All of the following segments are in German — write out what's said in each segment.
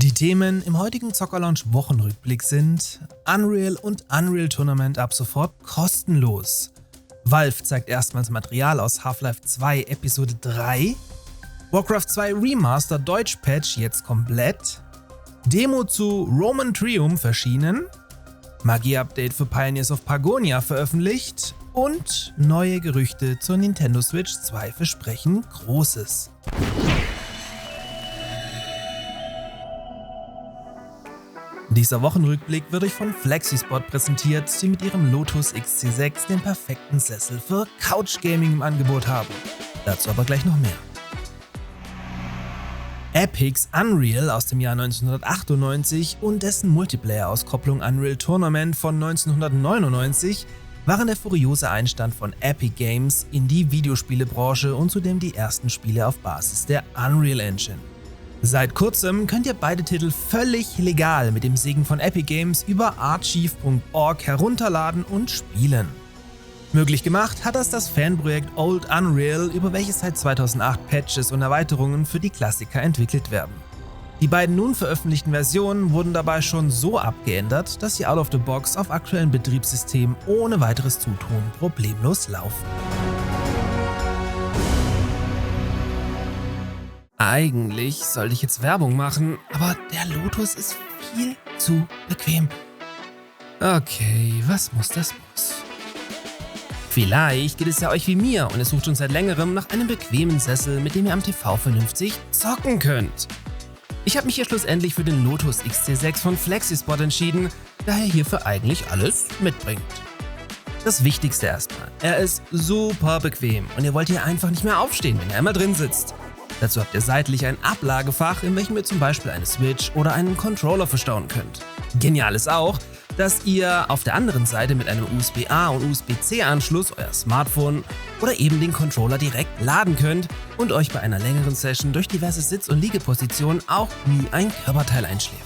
Die Themen im heutigen Zocker-Lounge Wochenrückblick sind Unreal und Unreal Tournament ab sofort kostenlos. Valve zeigt erstmals Material aus Half-Life 2 Episode 3. Warcraft 2 Remaster Deutsch-Patch jetzt komplett. Demo zu Roman Triumph erschienen. Magie-Update für Pioneers of Pagonia veröffentlicht. Und neue Gerüchte zur Nintendo Switch 2 versprechen Großes. Dieser Wochenrückblick wird euch von Flexispot präsentiert, die mit ihrem Lotus XC6 den perfekten Sessel für Couch Gaming im Angebot haben. Dazu aber gleich noch mehr. Epics Unreal aus dem Jahr 1998 und dessen Multiplayer-Auskopplung Unreal Tournament von 1999 waren der furiose Einstand von Epic Games in die Videospielebranche und zudem die ersten Spiele auf Basis der Unreal Engine. Seit kurzem könnt ihr beide Titel völlig legal mit dem Segen von Epic Games über archive.org herunterladen und spielen. Möglich gemacht hat das Fanprojekt Old Unreal, über welches seit 2008 Patches und Erweiterungen für die Klassiker entwickelt werden. Die beiden nun veröffentlichten Versionen wurden dabei schon so abgeändert, dass sie out of the box auf aktuellen Betriebssystemen ohne weiteres Zutun problemlos laufen. Eigentlich sollte ich jetzt Werbung machen, aber der Lotus ist viel zu bequem. Okay, was muss, das muss. Vielleicht geht es ja euch wie mir und ihr sucht schon seit längerem nach einem bequemen Sessel, mit dem ihr am TV vernünftig zocken könnt. Ich habe mich hier schlussendlich für den Lotus XC6 von Flexispot entschieden, da er hierfür eigentlich alles mitbringt. Das Wichtigste erstmal, er ist super bequem und ihr wollt hier einfach nicht mehr aufstehen, wenn ihr einmal drin sitzt. Dazu habt ihr seitlich ein Ablagefach, in welchem ihr zum Beispiel eine Switch oder einen Controller verstauen könnt. Genial ist auch, dass ihr auf der anderen Seite mit einem USB-A und USB-C-Anschluss euer Smartphone oder eben den Controller direkt laden könnt und euch bei einer längeren Session durch diverse Sitz- und Liegepositionen auch nie ein Körperteil einschläft.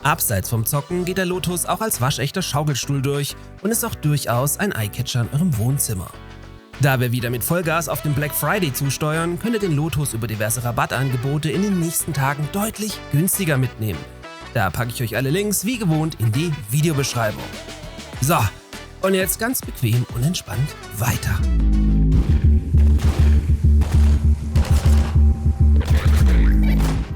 Abseits vom Zocken geht der Lotus auch als waschechter Schaukelstuhl durch und ist auch durchaus ein Eyecatcher in eurem Wohnzimmer. Da wir wieder mit Vollgas auf den Black Friday zusteuern, könnt ihr den Lotus über diverse Rabattangebote in den nächsten Tagen deutlich günstiger mitnehmen. Da packe ich euch alle Links wie gewohnt in die Videobeschreibung. So, und jetzt ganz bequem und entspannt weiter.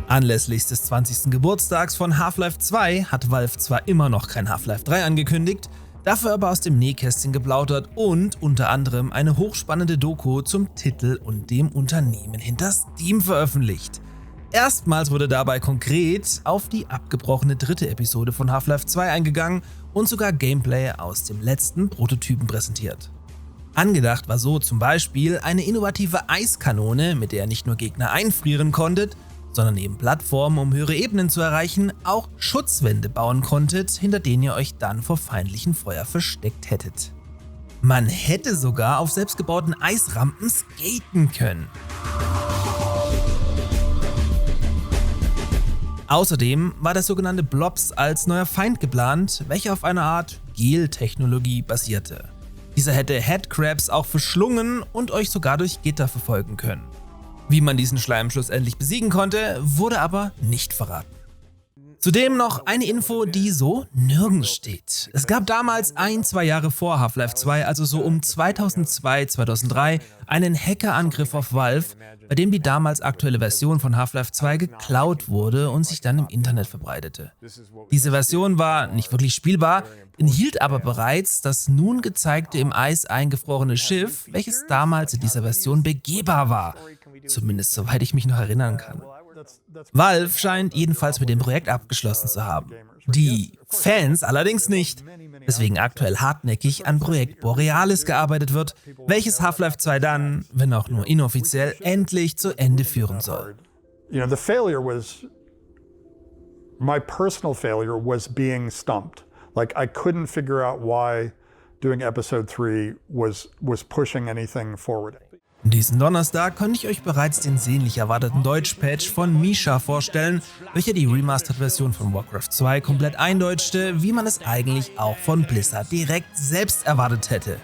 Anlässlich des 20. Geburtstags von Half-Life 2 hat Valve zwar immer noch kein Half-Life 3 angekündigt, dafür aber aus dem Nähkästchen geplaudert und unter anderem eine hochspannende Doku zum Titel und dem Unternehmen hinter Steam veröffentlicht. Erstmals wurde dabei konkret auf die abgebrochene dritte Episode von Half-Life 2 eingegangen und sogar Gameplay aus dem letzten Prototypen präsentiert. Angedacht war so zum Beispiel eine innovative Eiskanone, mit der ihr nicht nur Gegner einfrieren konntet, sondern neben Plattformen, um höhere Ebenen zu erreichen, auch Schutzwände bauen konntet, hinter denen ihr euch dann vor feindlichem Feuer versteckt hättet. Man hätte sogar auf selbstgebauten Eisrampen skaten können. Außerdem war der sogenannte Blobs als neuer Feind geplant, welcher auf einer Art Gel-Technologie basierte. Dieser hätte Headcrabs auch verschlungen und euch sogar durch Gitter verfolgen können. Wie man diesen Schleim schlussendlich besiegen konnte, wurde aber nicht verraten. Zudem noch eine Info, die so nirgends steht. Es gab damals 1-2 Jahre vor Half-Life 2, also so um 2002, 2003, einen Hackerangriff auf Valve, bei dem die damals aktuelle Version von Half-Life 2 geklaut wurde und sich dann im Internet verbreitete. Diese Version war nicht wirklich spielbar, enthielt aber bereits das nun gezeigte im Eis eingefrorene Schiff, welches damals in dieser Version begehbar war. Zumindest soweit ich mich noch erinnern kann. Valve scheint jedenfalls mit dem Projekt abgeschlossen zu haben. Die Fans allerdings nicht, weswegen aktuell hartnäckig an Projekt Borealis gearbeitet wird, welches Half-Life 2 dann, wenn auch nur inoffiziell, endlich zu Ende führen soll. The failure was, my personal failure was being stumped. Like I couldn't figure out why doing episode 3 was pushing anything forward. Diesen Donnerstag konnte ich euch bereits den sehnlich erwarteten Deutsch-Patch von Misha vorstellen, welcher die Remastered-Version von Warcraft 2 komplett eindeutschte, wie man es eigentlich auch von Blizzard direkt selbst erwartet hätte.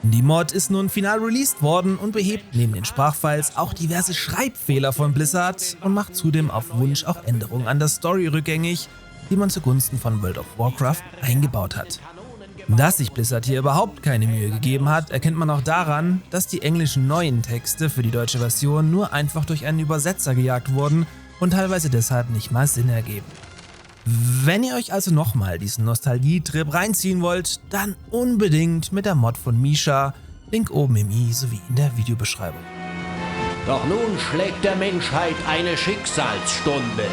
Die Mod ist nun final released worden und behebt neben den Sprachfiles auch diverse Schreibfehler von Blizzard und macht zudem auf Wunsch auch Änderungen an der Story rückgängig, die man zugunsten von World of Warcraft eingebaut hat. Dass sich Blizzard hier überhaupt keine Mühe gegeben hat, erkennt man auch daran, dass die englischen neuen Texte für die deutsche Version nur einfach durch einen Übersetzer gejagt wurden und teilweise deshalb nicht mal Sinn ergeben. Wenn ihr euch also nochmal diesen Nostalgie-Trip reinziehen wollt, dann unbedingt mit der Mod von Misha, Link oben im i sowie in der Videobeschreibung. Doch nun schlägt der Menschheit eine Schicksalsstunde.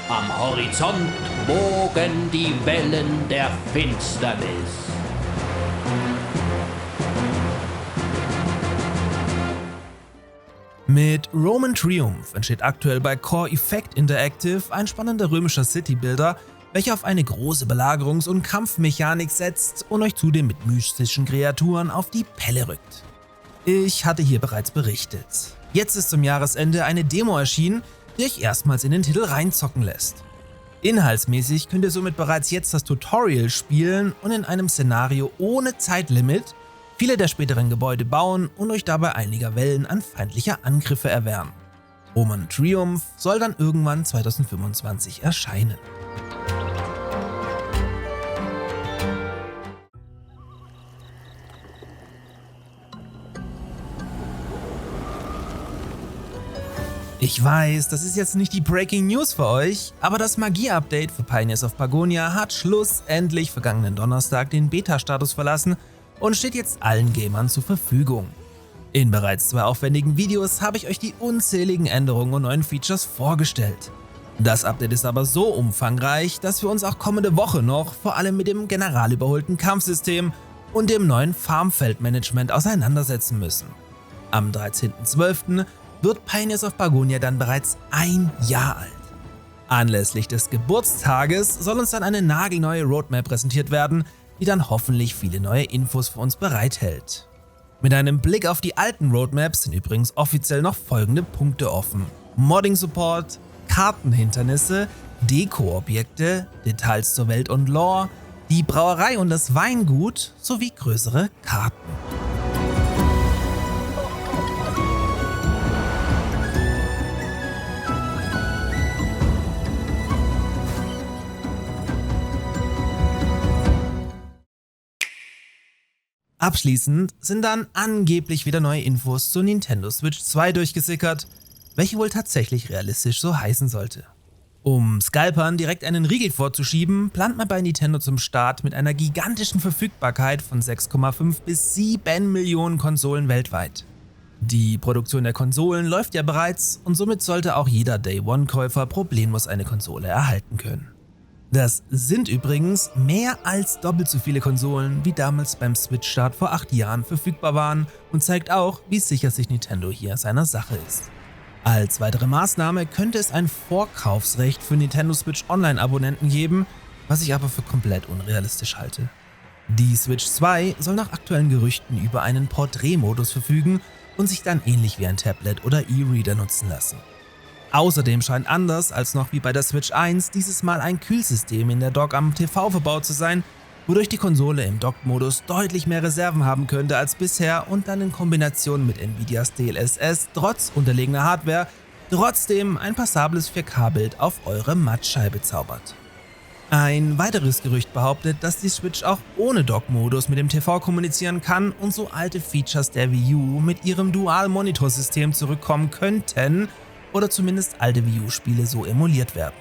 Am Horizont wogen die Wellen der Finsternis. Mit Roman Triumph entsteht aktuell bei Core Effect Interactive ein spannender römischer Citybuilder, welcher auf eine große Belagerungs- und Kampfmechanik setzt und euch zudem mit mystischen Kreaturen auf die Pelle rückt. Ich hatte hier bereits berichtet. Jetzt ist zum Jahresende eine Demo erschienen, die euch erstmals in den Titel reinzocken lässt. Inhaltsmäßig könnt ihr somit bereits jetzt das Tutorial spielen und in einem Szenario ohne Zeitlimit viele der späteren Gebäude bauen und euch dabei einiger Wellen an feindlicher Angriffe erwehren. Roman Triumph soll dann irgendwann 2025 erscheinen. Ich weiß, das ist jetzt nicht die Breaking News für euch, aber das Magie-Update für Pioneers of Pagonia hat schlussendlich vergangenen Donnerstag den Beta-Status verlassen und steht jetzt allen Gamern zur Verfügung. In bereits 2 aufwendigen Videos habe ich euch die unzähligen Änderungen und neuen Features vorgestellt. Das Update ist aber so umfangreich, dass wir uns auch kommende Woche noch vor allem mit dem general überholten Kampfsystem und dem neuen Farmfeldmanagement auseinandersetzen müssen. Am 13.12. wird Pioneers of Pagonia dann bereits 1 Jahr alt. Anlässlich des Geburtstages soll uns dann eine nagelneue Roadmap präsentiert werden, die dann hoffentlich viele neue Infos für uns bereithält. Mit einem Blick auf die alten Roadmaps sind übrigens offiziell noch folgende Punkte offen: Modding-Support, Kartenhinternisse, Deko-Objekte, Details zur Welt und Lore, die Brauerei und das Weingut sowie größere Karten. Abschließend sind dann angeblich wieder neue Infos zur Nintendo Switch 2 durchgesickert, welche wohl tatsächlich realistisch so heißen sollte. Um Scalpern direkt einen Riegel vorzuschieben, plant man bei Nintendo zum Start mit einer gigantischen Verfügbarkeit von 6,5 bis 7 Millionen Konsolen weltweit. Die Produktion der Konsolen läuft ja bereits und somit sollte auch jeder Day-One-Käufer problemlos eine Konsole erhalten können. Das sind übrigens mehr als doppelt so viele Konsolen, wie damals beim Switch-Start vor 8 Jahren verfügbar waren und zeigt auch, wie sicher sich Nintendo hier seiner Sache ist. Als weitere Maßnahme könnte es ein Vorkaufsrecht für Nintendo Switch Online-Abonnenten geben, was ich aber für komplett unrealistisch halte. Die Switch 2 soll nach aktuellen Gerüchten über einen Porträtmodus verfügen und sich dann ähnlich wie ein Tablet oder E-Reader nutzen lassen. Außerdem scheint anders als noch wie bei der Switch 1 dieses Mal ein Kühlsystem in der Dock am TV verbaut zu sein, wodurch die Konsole im Dock-Modus deutlich mehr Reserven haben könnte als bisher und dann in Kombination mit Nvidias DLSS trotz unterlegener Hardware trotzdem ein passables 4K-Bild auf eure Mattscheibe zaubert. Ein weiteres Gerücht behauptet, dass die Switch auch ohne Dock-Modus mit dem TV kommunizieren kann und so alte Features der Wii U mit ihrem Dual-Monitor-System zurückkommen könnten, oder zumindest alte Wii U-Spiele so emuliert werden.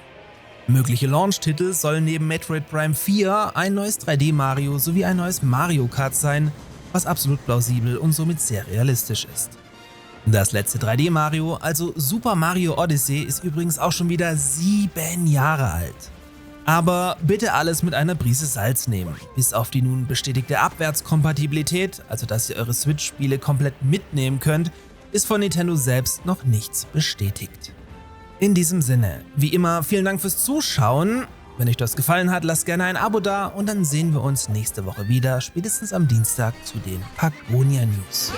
Mögliche Launch-Titel sollen neben Metroid Prime 4 ein neues 3D-Mario sowie ein neues Mario Kart sein, was absolut plausibel und somit sehr realistisch ist. Das letzte 3D-Mario, also Super Mario Odyssey, ist übrigens auch schon wieder 7 Jahre alt. Aber bitte alles mit einer Prise Salz nehmen. Bis auf die nun bestätigte Abwärtskompatibilität, also dass ihr eure Switch-Spiele komplett mitnehmen könnt, ist von Nintendo selbst noch nichts bestätigt. In diesem Sinne, wie immer, vielen Dank fürs Zuschauen. Wenn euch das gefallen hat, lasst gerne ein Abo da und dann sehen wir uns nächste Woche wieder, spätestens am Dienstag zu den Pagonia News.